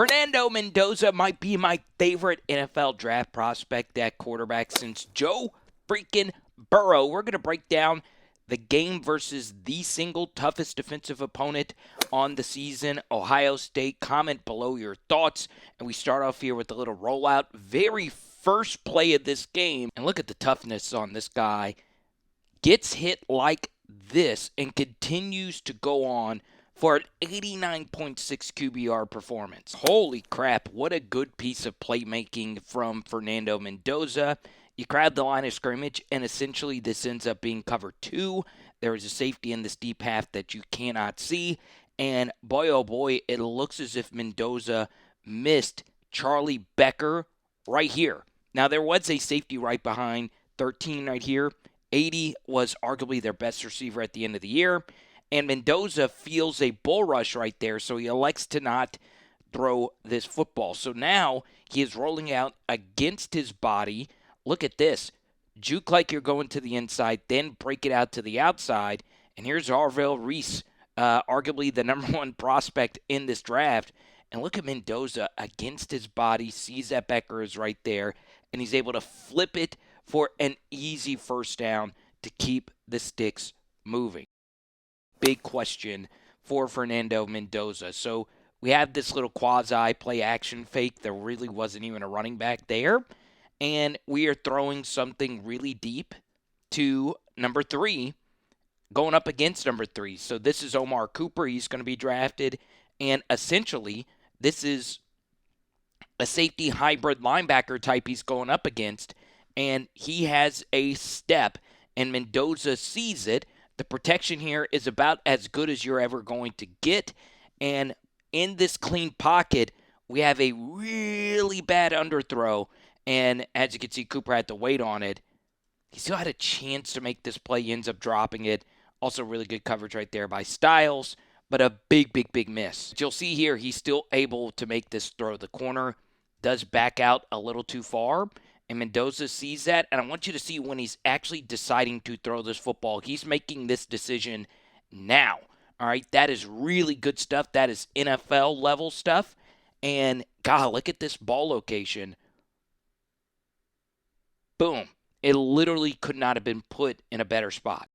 Fernando Mendoza might be my favorite NFL draft prospect at quarterback since Joe freaking Burrow. We're going to break down the game versus the single toughest defensive opponent on the season, Ohio State. Comment below your thoughts. And we start off here with a little rollout. Very first play of this game. And look at the toughness on this guy. Gets hit like this and continues to go on for an 89.6 QBR performance. Holy crap, what a good piece of playmaking from Fernando Mendoza. You crowd the line of scrimmage, and essentially this ends up being cover 2. There is a safety in this deep half that you cannot see, and boy, oh boy, it looks as if Mendoza missed Charlie Becker right here. Now, there was a safety right behind 13 right here. 80 was arguably their best receiver at the end of the year. And Mendoza feels a bull rush right there, so he elects to not throw this football. So now he is rolling out against his body. Look at this. Juke like you're going to the inside, then break it out to the outside. And here's Arvell Reese, arguably the number 1 prospect in this draft. And look at Mendoza against his body, sees that Becker is right there, and he's able to flip it for an easy first down to keep the sticks moving. Big question for Fernando Mendoza. So we have this little quasi play action fake. There really wasn't even a running back there. And we are throwing something really deep to number 3, going up against number 3. So this is Omar Cooper. He's going to be drafted. And essentially, this is a safety hybrid linebacker type he's going up against. And he has a step, and Mendoza sees it. The protection here is about as good as you're ever going to get. And in this clean pocket, we have a really bad underthrow. And as you can see, Cooper had to wait on it. He still had a chance to make this play. He ends up dropping it. Also really good coverage right there by Styles, but a big, big, big miss. But you'll see here, he's still able to make this throw. The corner does back out a little too far. And Mendoza sees that, and I want you to see when he's actually deciding to throw this football. He's making this decision now. All right, that is really good stuff. That is NFL level stuff. And God, look at this ball location. Boom. It literally could not have been put in a better spot.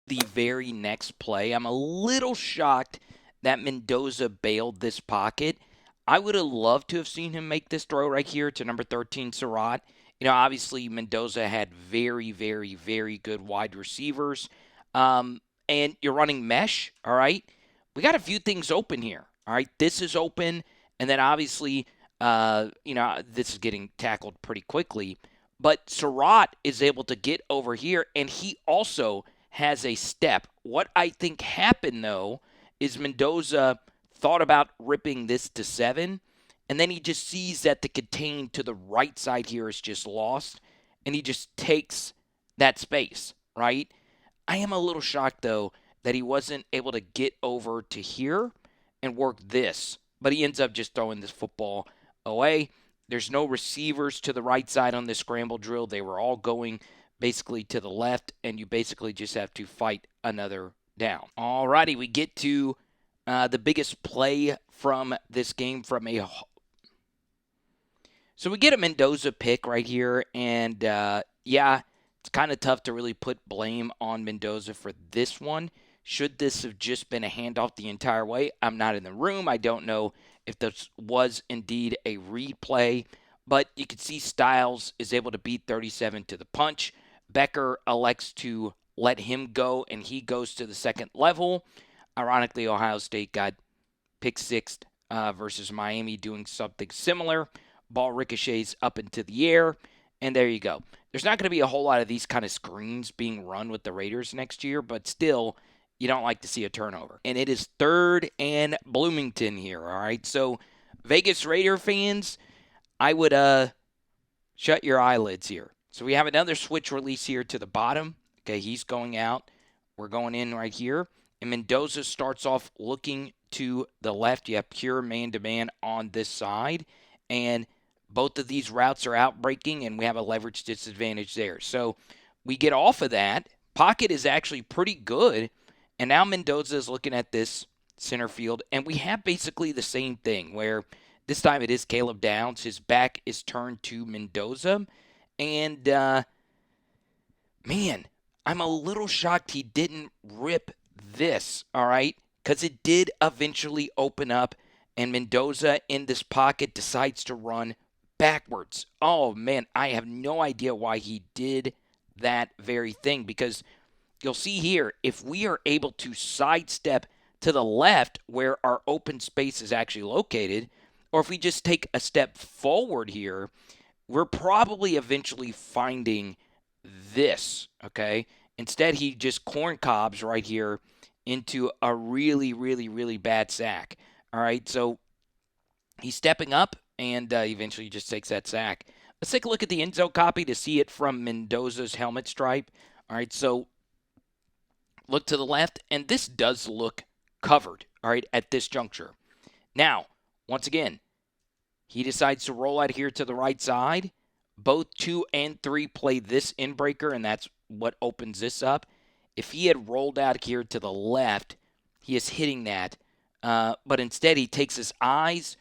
The very next play, I'm a little shocked that Mendoza bailed this pocket. I would have loved to have seen him make this throw right here to number 13, Surratt. You know, obviously, Mendoza had very, very, very good wide receivers. And you're running mesh, all right? We got a few things open here, all right? This is open, and then obviously, this is getting tackled pretty quickly. But Surratt is able to get over here, and he also has a step. What I think happened, though, is Mendoza thought about ripping this to 7, and then he just sees that the contain to the right side here is just lost, and he just takes that space, right? I am a little shocked, though, that he wasn't able to get over to here and work this, but he ends up just throwing this football away. There's no receivers to the right side on this scramble drill. They were all going basically to the left, and you basically just have to fight another down. All righty, we get to the biggest play from this game So we get a Mendoza pick right here, and it's kind of tough to really put blame on Mendoza for this one. Should this have just been a handoff the entire way? I'm not in the room. I don't know if this was indeed a replay, but you can see Styles is able to beat 37 to the punch. Becker elects to let him go, and he goes to the second level. Ironically, Ohio State got pick 6 versus Miami doing something similar. Ball ricochets up into the air, and there you go. There's not going to be a whole lot of these kind of screens being run with the Raiders next year, but still, you don't like to see a turnover. And it is 3rd and Bloomington here, all right? So, Vegas Raider fans, I would shut your eyelids here. So, we have another switch release here to the bottom. Okay, he's going out. We're going in right here. And Mendoza starts off looking to the left. You have pure man-to-man on this side. And both of these routes are out breaking, and we have a leverage disadvantage there. So we get off of that. Pocket is actually pretty good. And now Mendoza is looking at this center field, and we have basically the same thing where This time it is Caleb Downs. His back is turned to Mendoza. And, man, I'm a little shocked he didn't rip this, all right? Because it did eventually open up, and Mendoza in this pocket decides to run backwards. Oh, man, I have no idea why he did that very thing, because you'll see here, if we are able to sidestep to the left where our open space is actually located, or if we just take a step forward here, we're probably eventually finding this, okay? Instead, he just corn cobs right here into a really, really, really bad sack. All right, so he's stepping up and eventually just takes that sack. Let's take a look at the end zone copy to see it from Mendoza's helmet stripe. All right, so look to the left, and this does look covered, all right, at this juncture. Now, once again, he decides to roll out here to the right side. Both 2 and 3 play this inbreaker, and that's what opens this up. If he had rolled out here to the left, he is hitting that. But instead, he takes his eyes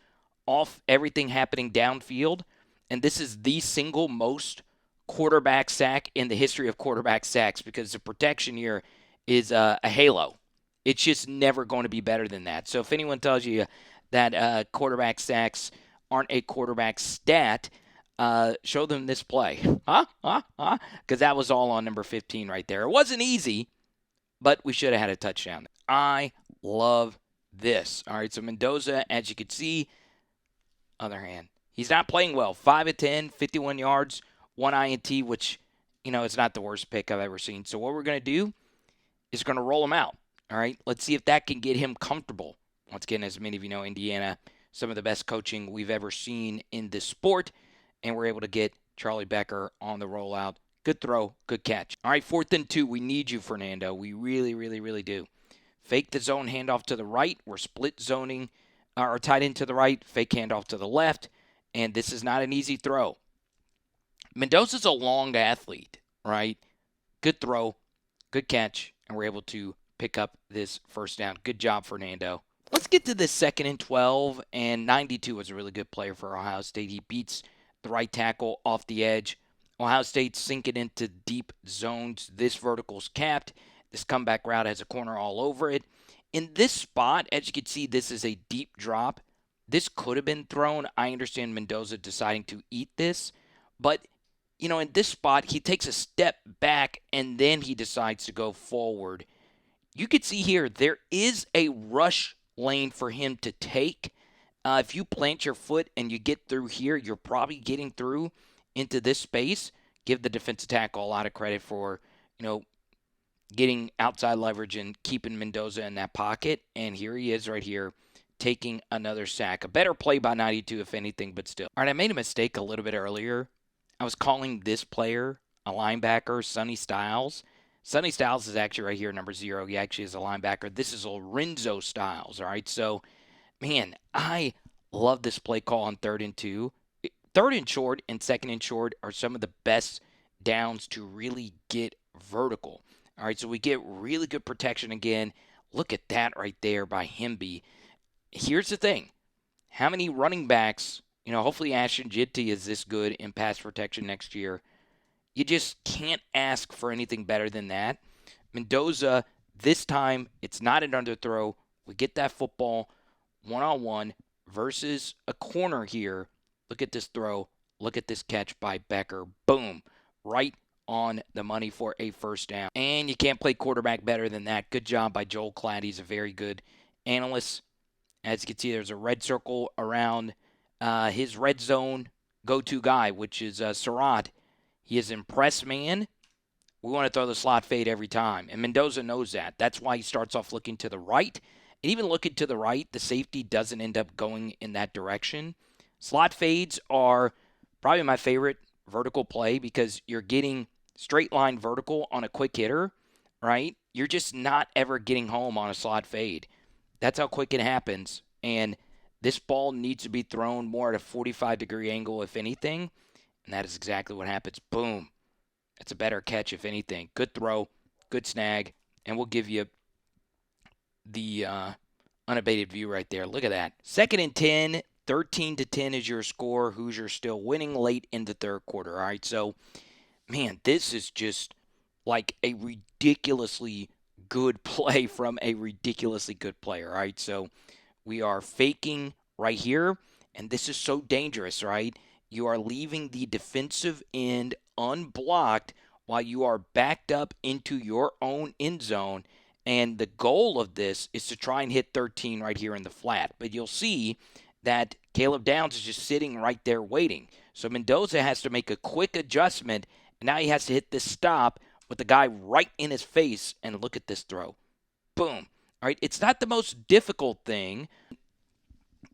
off everything happening downfield. And this is the single most quarterback sack in the history of quarterback sacks, because the protection here is a halo. It's just never going to be better than that. So if anyone tells you that quarterback sacks aren't a quarterback stat, show them this play. Because that was all on number 15 right there. It wasn't easy, but we should have had a touchdown. I love this. All right, so Mendoza, as you can see, other hand, he's not playing well. 5 of 10, 51 yards, 1 INT, which, it's not the worst pick I've ever seen. So what we're going to do is going to roll him out. All right, let's see if that can get him comfortable. Once again, as many of you know, Indiana, some of the best coaching we've ever seen in this sport, and we're able to get Charlie Becker on the rollout. Good throw, good catch. All right, 4th and 2. We need you, Fernando. We really, really, really do. Fake the zone handoff to the right. We're split zoning our tight end to the right. Fake handoff to the left. And this is not an easy throw. Mendoza's a long athlete, right? Good throw, good catch, and we're able to pick up this first down. Good job, Fernando. Let's get to this 2nd and 12, and 92 was a really good player for Ohio State. He beats the right tackle off the edge. Ohio State sinking into deep zones. This vertical's capped. This comeback route has a corner all over it. In this spot, as you can see, this is a deep drop. This could have been thrown. I understand Mendoza deciding to eat this, but in this spot, he takes a step back and then he decides to go forward. You can see here, there is a rush lane for him to take. If you plant your foot and you get through here, you're probably getting through into this space. Give the defensive tackle a lot of credit for, getting outside leverage and keeping Mendoza in that pocket. And here he is right here taking another sack. A better play by 92, if anything, but still. All right, I made a mistake a little bit earlier. I was calling this player a linebacker, Sonny Styles. Sonny Styles is actually right here, number 0. He actually is a linebacker. This is Lorenzo Styles, all right? So, man, I love this play call on 3rd and 2. 3rd and short and 2nd and short are some of the best downs to really get vertical. All right, so we get really good protection again. Look at that right there by Hemby. Here's the thing. How many running backs, hopefully Ashton Jitty is this good in pass protection next year. You just can't ask for anything better than that. Mendoza, this time, it's not an underthrow. We get that football one-on-one versus a corner here. Look at this throw. Look at this catch by Becker. Boom. Right on the money for a first down. And you can't play quarterback better than that. Good job by Joel Klatt. He's a very good analyst. As you can see, there's a red circle around his red zone go-to guy, which is Surratt. He is impressed man. We want to throw the slot fade every time. And Mendoza knows that. That's why he starts off looking to the right. And even looking to the right, the safety doesn't end up going in that direction. Slot fades are probably my favorite vertical play because you're getting straight line vertical on a quick hitter, right? You're just not ever getting home on a slot fade. That's how quick it happens. And this ball needs to be thrown more at a 45-degree angle, if anything. And that is exactly what happens. Boom. That's a better catch, if anything. Good throw, good snag, and we'll give you the unabated view right there. Look at that. 2nd and 10. 13-10 is your score. Hoosiers still winning late in the third quarter. All right, so man, this is just like a ridiculously good play from a ridiculously good player. All right, so we are faking right here, and this is so dangerous, right? You are leaving the defensive end unblocked while you are backed up into your own end zone. And the goal of this is to try and hit 13 right here in the flat. But you'll see that Caleb Downs is just sitting right there waiting. So Mendoza has to make a quick adjustment, and now he has to hit this stop with the guy right in his face. And look at this throw. Boom. All right, it's not the most difficult thing.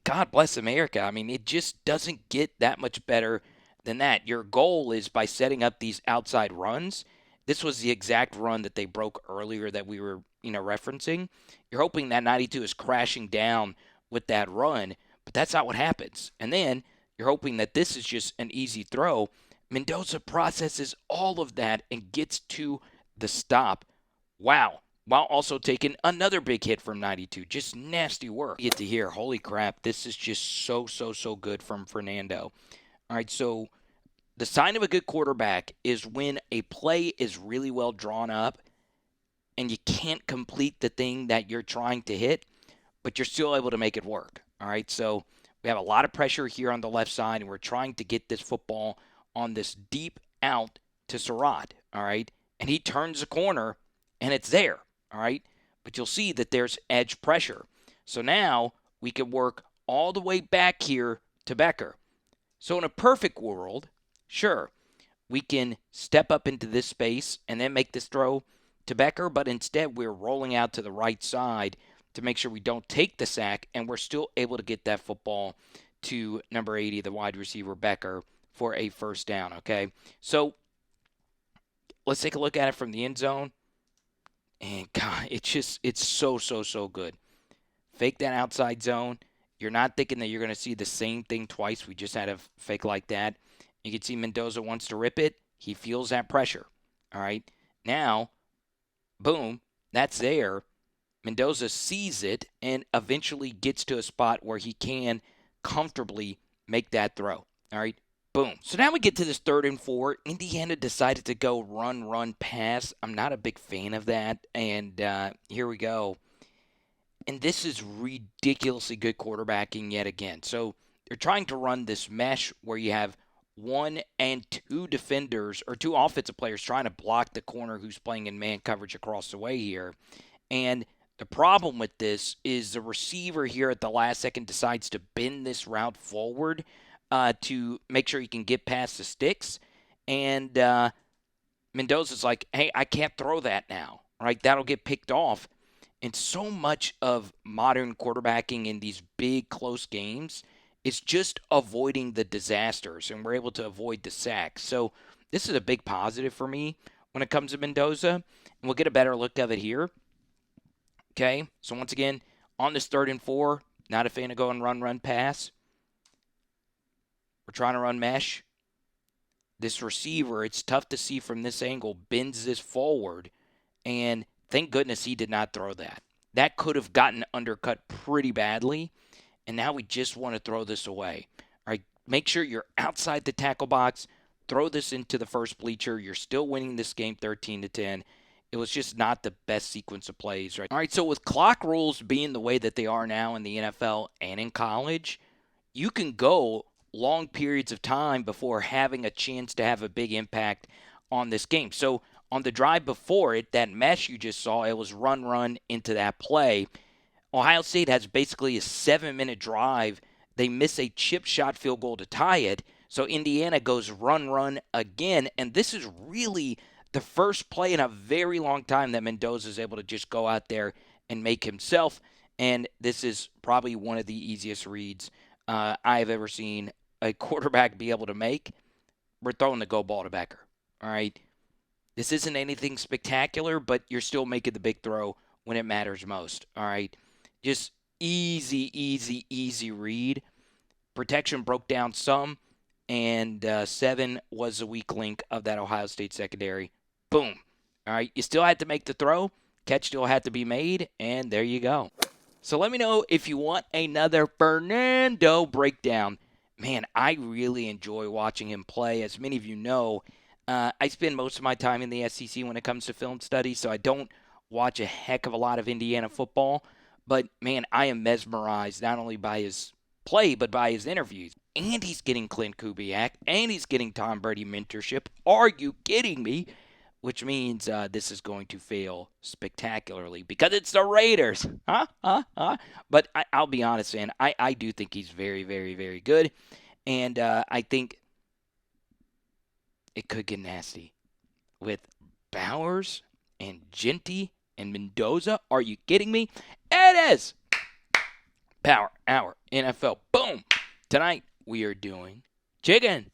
God bless America. I mean, it just doesn't get that much better than that. Your goal is by setting up these outside runs. This was the exact run that they broke earlier that we were, referencing. You're hoping that 92 is crashing down with that run, but that's not what happens. And then you're hoping that this is just an easy throw. Mendoza processes all of that and gets to the stop. Wow. While also taking another big hit from 92. Just nasty work. You get to hear, holy crap, this is just so good from Fernando. All right, so the sign of a good quarterback is when a play is really well drawn up and you can't complete the thing that you're trying to hit, but you're still able to make it work. All right, so we have a lot of pressure here on the left side, and we're trying to get this football on this deep out to Surratt. All right, and he turns the corner, and it's there. All right, but you'll see that there's edge pressure. So now we can work all the way back here to Becker. So in a perfect world, sure, we can step up into this space and then make this throw to Becker, but instead we're rolling out to the right side to make sure we don't take the sack, and we're still able to get that football to number 80, the wide receiver Becker, for a first down, okay? So let's take a look at it from the end zone. And God, it's so good. Fake that outside zone. You're not thinking that you're going to see the same thing twice. We just had a fake like that. You can see Mendoza wants to rip it. He feels that pressure. All right. Now, boom, that's there. Mendoza sees it and eventually gets to a spot where he can comfortably make that throw. All right. Boom. So now we get to this 3rd and 4. Indiana decided to go run, pass. I'm not a big fan of that. And here we go. And this is ridiculously good quarterbacking yet again. So they're trying to run this mesh where you have 1 and 2 defenders or 2 offensive players trying to block the corner who's playing in man coverage across the way here. And the problem with this is the receiver here at the last second decides to bend this route forward to make sure he can get past the sticks. And Mendoza's like, hey, I can't throw that now, right? That'll get picked off. And so much of modern quarterbacking in these big, close games is just avoiding the disasters, and we're able to avoid the sacks. So this is a big positive for me when it comes to Mendoza, and we'll get a better look of it here. Okay, so once again, on this 3rd and 4, not a fan of going run, pass. We're trying to run mesh. This receiver, it's tough to see from this angle, bends this forward, and thank goodness he did not throw that. That could have gotten undercut pretty badly, and now we just want to throw this away. All right, make sure you're outside the tackle box. Throw this into the first bleacher. You're still winning this game 13-10. It was just not the best sequence of plays, right? All right, so with clock rules being the way that they are now in the NFL and in college, you can go long periods of time before having a chance to have a big impact on this game. So on the drive before it, that mesh you just saw, it was run into that play. Ohio State has basically a 7-minute drive. They miss a chip shot field goal to tie it. So Indiana goes run again. And this is really the first play in a very long time that Mendoza is able to just go out there and make himself. And this is probably one of the easiest reads I've ever seen a quarterback be able to make. We're throwing the go ball to Becker. All right. This isn't anything spectacular, but you're still making the big throw when it matters most. All right. Just easy read. Protection broke down some, and 7 was the weak link of that Ohio State secondary. Boom. All right. You still had to make the throw. Catch still had to be made, and there you go. So let me know if you want another Fernando breakdown. Man, I really enjoy watching him play. As many of you know, I spend most of my time in the SEC when it comes to film studies, so I don't watch a heck of a lot of Indiana football. But man, I am mesmerized not only by his play, but by his interviews. And he's getting Klint Kubiak, and he's getting Tom Brady mentorship. Are you kidding me? Which means this is going to fail spectacularly because it's the Raiders. Huh? Huh? Huh? But I'll be honest, man. I do think he's very, very, very good. And I think it could get nasty with Bowers and Genty and Mendoza. Are you kidding me? It is Power Hour NFL. Boom. Tonight we are doing chicken.